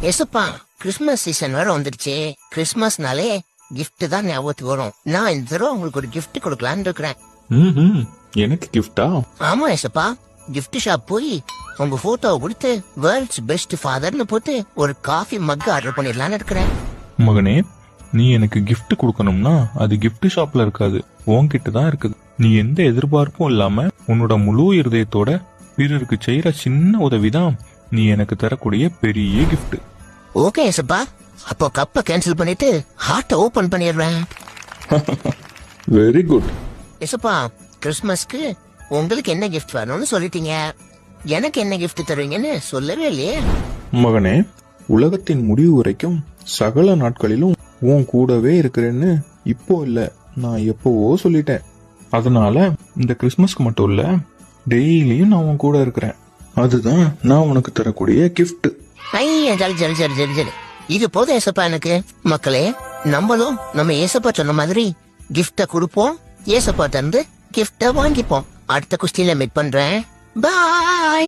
எசப்பா Christmas season வேற வந்துருச்சு. கிறிஸ்துமஸ்னாலே gift தான் ஞாபகத்துக்கு வரும். நான் இந்த தடவை உங்களுக்கு ஒரு gift கொடுக்கலான்னு இருக்கிறேன். எனக்கு கிஃப்டா? ஆமா எசப்பா, gift ஷாப் போய் உங்க போட்டோவை கொடுத்து வேர்ல்ட்ஸ் பெஸ்ட் ஃபாதர்னு போட்டு ஒரு காஃபி மக் ஆர்டர் பண்ணிடலான்னு இருக்கிறேன். மகனே, நீ எனக்கு gift கொடுக்கணும்னா அது gift ஷாப்ல இருக்காது, உன்கிட்ட தான் இருக்குது. நீ எந்த எதிர்பார்ப்பும் இல்லாம உன்னோட முழு இருதயத்தோட பிறருக்கு செய்யற சின்ன உதவிதான் நீ எனக்கு தரக்கூடிய பெரிய கிஃப்ட். ஓகே எசப்பா, அப்போ கப்பை கேன்சல் பண்ணிட்டு ஹார்ட்டை ஓபன் பண்ணிடுறேன். Very good. எசப்பா, கிறிஸ்துமஸ்க்கு உங்களுக்கு என்ன கிஃப்ட் வேணும்னு சொல்லிட்டீங்க, எனக்கு என்ன கிஃப்ட் தருவீங்கன்னு சொல்லவே இல்லையே. மகனே, உலகத்தின் முடிவு வரைக்கும் சகல நாட்களிலும் உன் கூடவே இருக்கிறேன்னு இப்போ இல்ல, நான் எப்பவோ சொல்லிட்டேன். அதனால இந்த கிறிஸ்துமஸ்க்கு மட்டும் இல்ல, டெய்லியும் நான் உன் கூட இருக்கிறேன். அதுதான் நான் உனக்கு தரக்கூடிய கிஃப்ட். ஐயா, சரி சரி சரி சரி சரி, இது போதும் ஏசப்பா எனக்கு. மக்களே, நம்மளும் நம்ம ஏசப்பா சொன்ன மாதிரி கிஃப்ட கொடுப்போம், ஏசப்பா தந்து கிஃப்ட வாங்கிப்போம். அடுத்த குஸ்தியில மீட் பண்றேன். பாய்.